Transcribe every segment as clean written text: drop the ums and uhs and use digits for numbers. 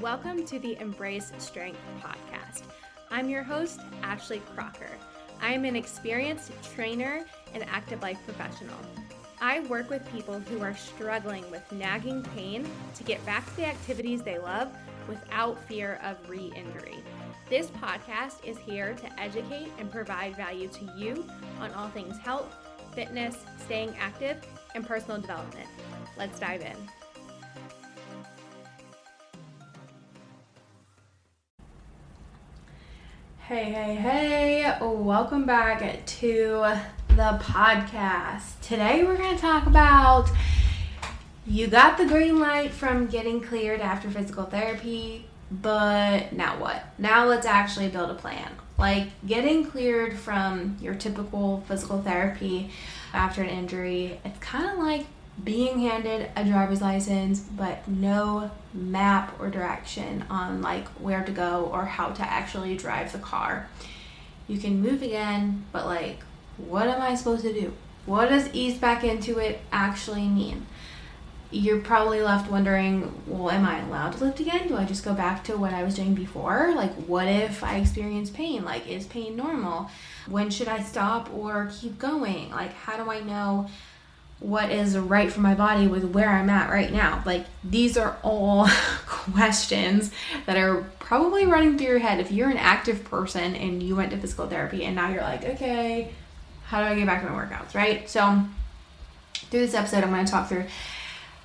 Welcome to the Embrace Strength podcast. I'm your host, Ashley Crocker. I am an experienced trainer and active life professional. I work with people who are struggling with nagging pain to get back to the activities they love without fear of re-injury. This podcast is here to educate and provide value to you on all things health, fitness, staying active, and personal development. Let's dive in. Hey, welcome back to the podcast. Today we're going to talk about you got the green light from getting cleared after physical therapy, but now what? Now let's actually build a plan. Like getting cleared from your typical physical therapy after an injury, it's kind of like being handed a driver's license but no map or direction on like where to go or how to actually drive the car. You can move again, but like what am I supposed to do? What does ease back into it actually mean? You're probably left wondering, well, am I allowed to lift again? Do I just go back to what I was doing before? Like what if I experience pain? Like is pain normal? When should I stop or keep going? Like how do I know what is right for my body with where I'm at right now? Like these are all questions that are probably running through your head if you're an active person and you went to physical therapy and now you're like, okay, how do I get back to my workouts, right? So through this episode, I'm going to talk through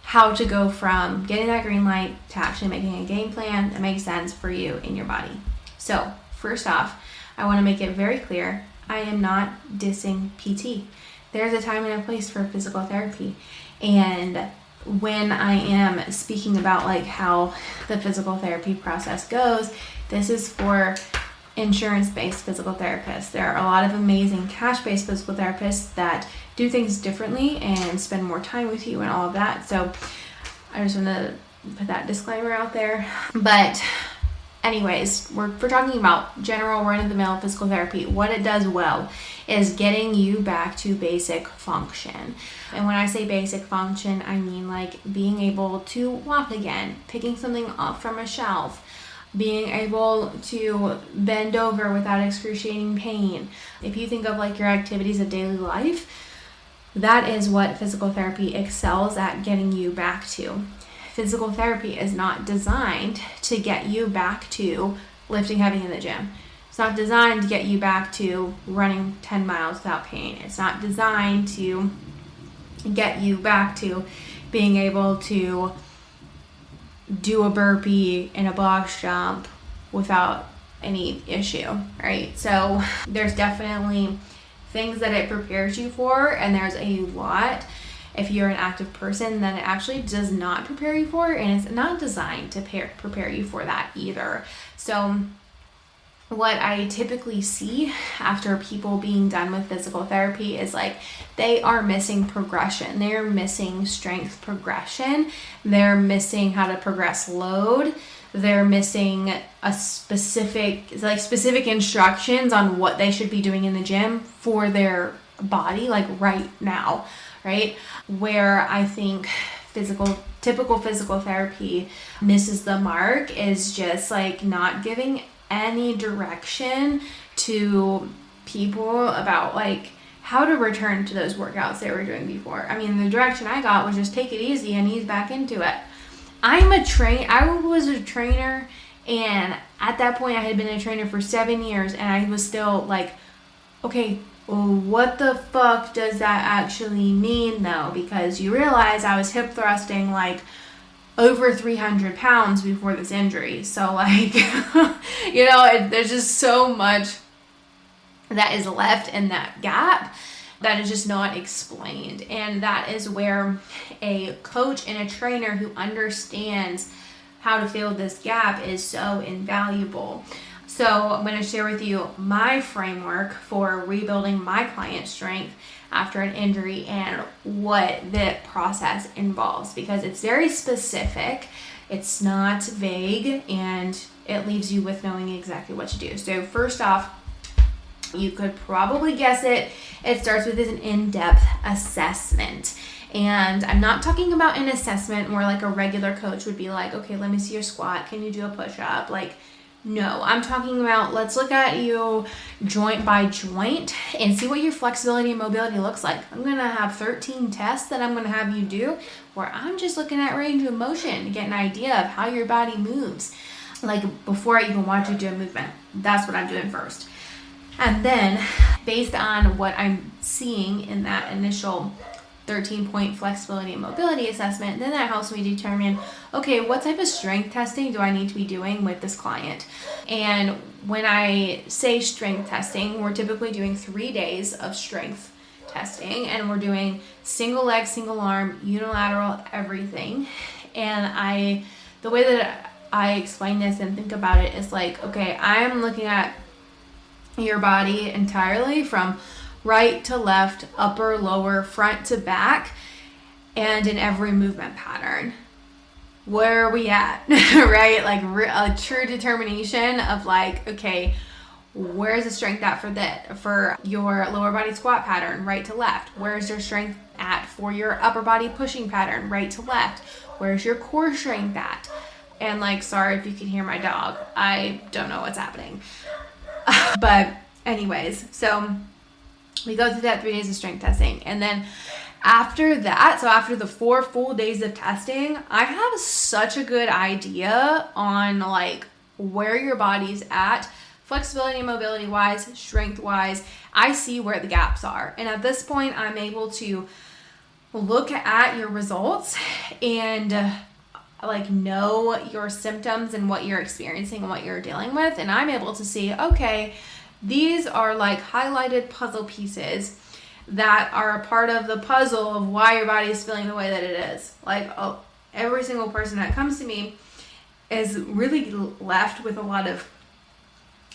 how to go from getting that green light to actually making a game plan that makes sense for you and your body. So first off, I want to make it very clear, I am not dissing PT. There's a time and a place for physical therapy. And when I am speaking about like how the physical therapy process goes, this is for insurance-based physical therapists. There are a lot of amazing cash-based physical therapists that do things differently and spend more time with you and all of that. So I just want to put that disclaimer out there. But anyways, we're talking about general run-of-the-mill physical therapy. What it does well is getting you back to basic function. And when I say basic function, I mean like being able to walk again, picking something up from a shelf, being able to bend over without excruciating pain. If you think of like your activities of daily life, that is what physical therapy excels at getting you back to. Physical therapy is not designed to get you back to lifting heavy in the gym. It's not designed to get you back to running 10 miles without pain. It's not designed to get you back to being able to do a burpee and a box jump without any issue, right? So there's definitely things that it prepares you for, and there's a lot, if you're an active person, that it actually does not prepare you for, and it's not designed to prepare you for that either. So what I typically see after people being done with physical therapy is like they are missing progression. They're missing strength progression. They're missing how to progress load. They're missing a specific instructions on what they should be doing in the gym for their body, like right now, right? Where I think typical physical therapy misses the mark is just like not giving any direction to people about like how to return to those workouts they were doing before. I mean, the direction I got was just take it easy and ease back into it. I was a trainer, and at that point I had been a trainer for 7 years, and I was still like, okay, well, what the fuck does that actually mean though? Because you realize I was hip thrusting like over 300 pounds before this injury. So like, there's just so much that is left in that gap that is just not explained. And that is where a coach and a trainer who understands how to fill this gap is so invaluable. So I'm going to share with you my framework for rebuilding my client's strength after an injury and what the process involves, because it's very specific, it's not vague, and it leaves you with knowing exactly what to do. So first off, you could probably guess it starts with an in-depth assessment. And I'm not talking about an assessment where like a regular coach would be like, okay, let me see your squat. Can you do a push-up? Like, no, I'm talking about, let's look at you joint by joint and see what your flexibility and mobility looks like. I'm going to have 13 tests that I'm going to have you do where I'm just looking at range of motion to get an idea of how your body moves. Like before I even watch you do a movement, that's what I'm doing first. And then based on what I'm seeing in that initial 13-point flexibility and mobility assessment, then that helps me determine, okay, what type of strength testing do I need to be doing with this client? And when I say strength testing, we're typically doing 3 days of strength testing, and we're doing single leg, single arm, unilateral, everything. And the way that I explain this and think about it is like, okay, I'm looking at your body entirely from right to left, upper, lower, front to back, and in every movement pattern. Where are we at? Right? Like a true determination of like, okay, where's the strength at for your lower body squat pattern, right to left? Where's your strength at for your upper body pushing pattern, right to left? Where's your core strength at? And like, sorry if you can hear my dog. I don't know what's happening. But anyways, so we go through that 3 days of strength testing. And then after that, so after the 4 full days of testing, I have such a good idea on like where your body's at, flexibility and mobility wise, strength wise. I see where the gaps are. And at this point, I'm able to look at your results and like know your symptoms and what you're experiencing and what you're dealing with. And I'm able to see, okay, these are like highlighted puzzle pieces that are a part of the puzzle of why your body is feeling the way that it is. Like every single person that comes to me is really left with a lot of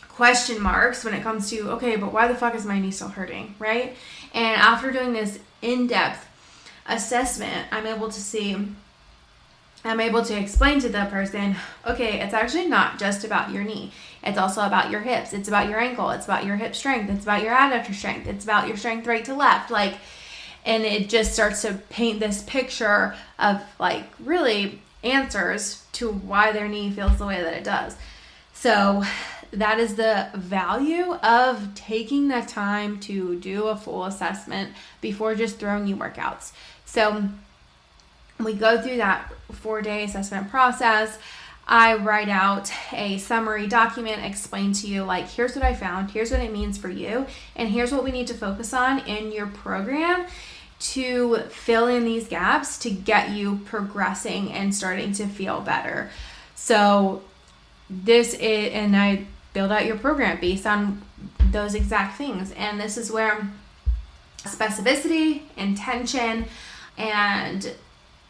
question marks when it comes to, okay, but why the fuck is my knee still hurting, right? And after doing this in-depth assessment, I'm able to explain to the person, okay, it's actually not just about your knee. It's also about your hips. It's about your ankle. It's about your hip strength. It's about your adductor strength. It's about your strength right to left. Like, and it just starts to paint this picture of like really answers to why their knee feels the way that it does. So that is the value of taking the time to do a full assessment before just throwing you workouts. So we go through that 4-day assessment process. I write out a summary document, explain to you like, here's what I found, here's what it means for you, and here's what we need to focus on in your program to fill in these gaps to get you progressing and starting to feel better. So and I build out your program based on those exact things. And this is where specificity, intention, and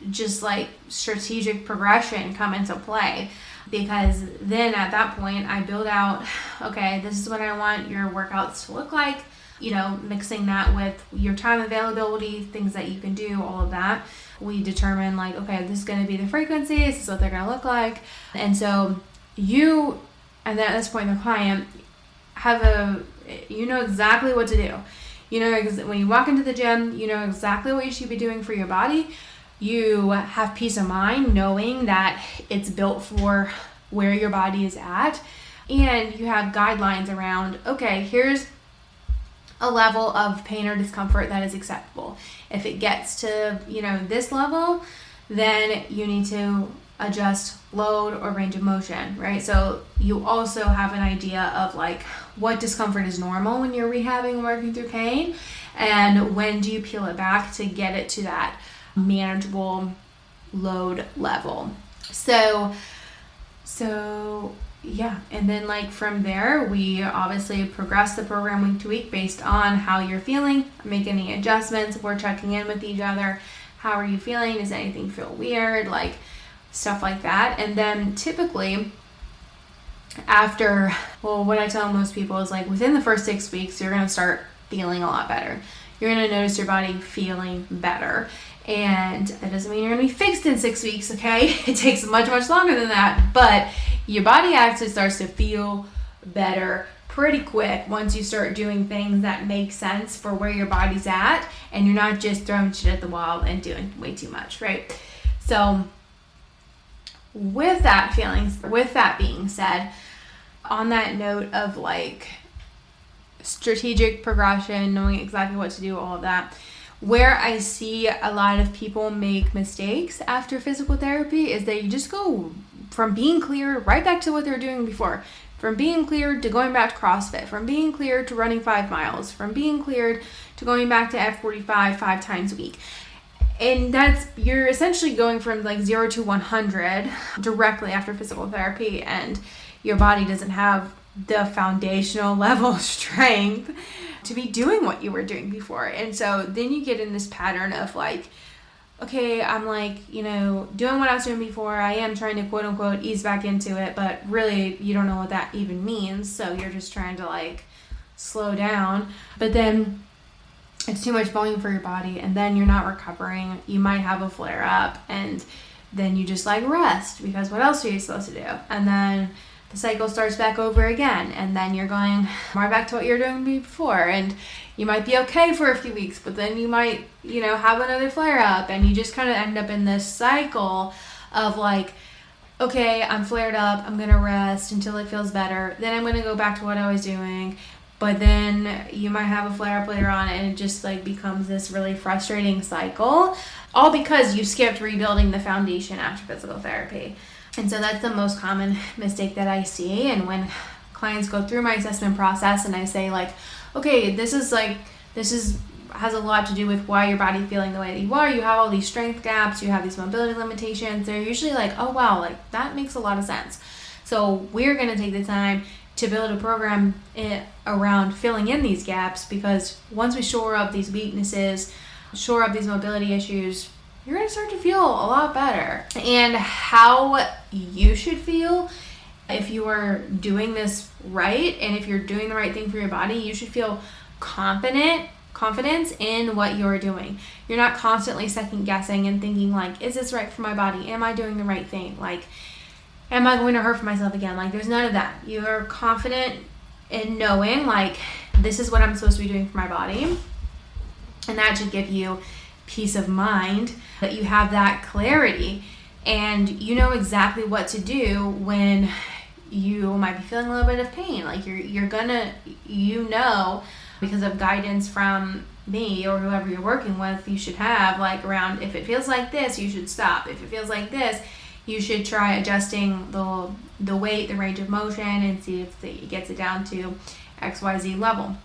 just like strategic progression come into play, because then at that point I build out, okay, this is what I want your workouts to look like, you know, mixing that with your time availability, things that you can do, all of that. We determine like, okay, this is going to be the frequency, this is what they're going to look like. And so you, and then at this point the client you know exactly what to do. You know, when you walk into the gym, you know exactly what you should be doing for your body. You have peace of mind knowing that it's built for where your body is at, and you have guidelines around, okay, here's a level of pain or discomfort that is acceptable. If it gets to, you know, this level, then you need to adjust load or range of motion, right? So you also have an idea of like what discomfort is normal when you're rehabbing and working through pain, and when do you peel it back to get it to that manageable load level. So yeah, and then like from there we obviously progress the program week to week based on how you're feeling, make any adjustments. We're checking in with each other. How are you feeling? Does anything feel weird? Like stuff like that. And then typically after, well, what I tell most people is like within the first 6 weeks you're going to start feeling a lot better. You're going to notice your body feeling better. And that doesn't mean you're going to be fixed in 6 weeks, okay? It takes much, much longer than that. But your body actually starts to feel better pretty quick once you start doing things that make sense for where your body's at, and you're not just throwing shit at the wall and doing way too much, right? So with that being said, on that note of like strategic progression, knowing exactly what to do, all of that, where I see a lot of people make mistakes after physical therapy is that you just go from being cleared right back to what they were doing before. From being cleared to going back to CrossFit, from being cleared to running 5 miles, from being cleared to going back to F45 5 times a week. And you're essentially going from like 0 to 100 directly after physical therapy, and your body doesn't have the foundational level strength to be doing what you were doing before. And so then you get in this pattern of like, okay, I'm like, doing what I was doing before. I am trying to quote unquote ease back into it, but really you don't know what that even means. So you're just trying to like slow down, but then it's too much volume for your body, and then you're not recovering. You might have a flare up, and then you just like rest, because what else are you supposed to do? And then the cycle starts back over again, and then you're going right back to what you're doing before, and you might be okay for a few weeks, but then you might, have another flare up, and you just kind of end up in this cycle of like, okay, I'm flared up, I'm gonna rest until it feels better, then I'm gonna go back to what I was doing, but then you might have a flare up later on, and it just like becomes this really frustrating cycle, all because you skipped rebuilding the foundation after physical therapy. And so that's the most common mistake that I see. And when clients go through my assessment process and I say like, okay, this has a lot to do with why your body's feeling the way that you are. You have all these strength gaps, you have these mobility limitations. They're usually like, oh wow, like that makes a lot of sense. So we're going to take the time to build a program around filling in these gaps, because once we shore up these weaknesses, shore up these mobility issues, you're going to start to feel a lot better. And how you should feel if you are doing this right, and if you're doing the right thing for your body, you should feel confidence in what you're doing. You're not constantly second guessing and thinking like, is this right for my body? Am I doing the right thing? Like, am I going to hurt myself again? Like, there's none of that. You're confident in knowing like, this is what I'm supposed to be doing for my body. And that should give you peace of mind, that you have that clarity, and you know exactly what to do when you might be feeling a little bit of pain. Like you're gonna, because of guidance from me or whoever you're working with, you should have like around, if it feels like this, you should stop. If it feels like this, you should try adjusting the weight, the range of motion, and see if it gets it down to XYZ level.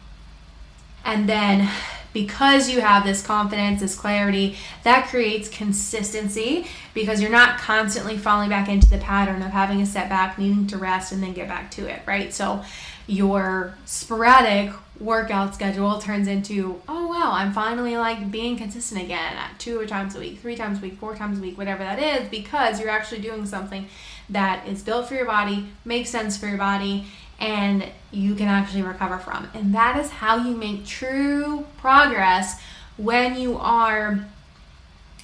And then because you have this confidence, this clarity, that creates consistency, because you're not constantly falling back into the pattern of having a setback, needing to rest, and then get back to it, right? So your sporadic workout schedule turns into, oh wow, I'm finally like being consistent again at 2 times a week, 3 times a week, 4 times a week, whatever that is, because you're actually doing something that is built for your body, makes sense for your body, and you can actually recover from. And that is how you make true progress when you are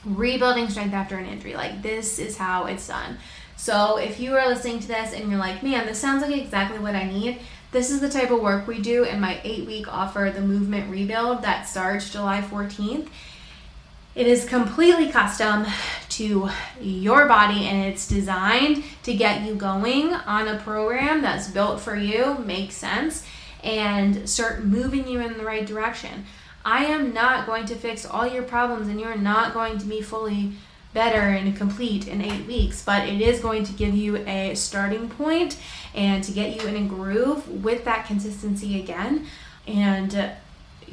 rebuilding strength after an injury. Like, this is how it's done. So if you are listening to this and you're like, man, this sounds like exactly what I need, this is the type of work we do in my 8-week offer, the Movement Rebuild, that starts July 14th. It is completely custom to your body, and it's designed to get you going on a program that's built for you, makes sense, and start moving you in the right direction. I am not going to fix all your problems, and you're not going to be fully better and complete in 8 weeks, but it is going to give you a starting point and to get you in a groove with that consistency again. And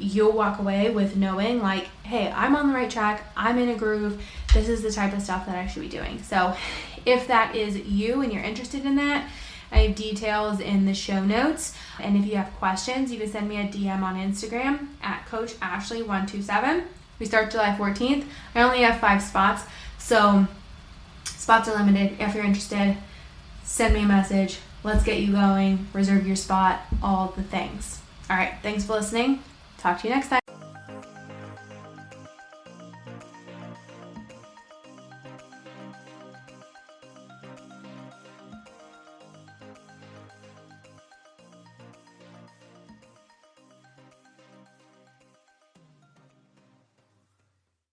you'll walk away with knowing like, hey, I'm on the right track, I'm in a groove, this is the type of stuff that I should be doing. So if that is you and you're interested in that, I have details in the show notes. And if you have questions, you can send me a DM on Instagram at Coach Ashley 127. We start July 14th. I only have 5 spots, so spots are limited. If you're interested, send me a message. Let's get you going. Reserve your spot, all the things. All right, thanks for listening. Talk to you next time.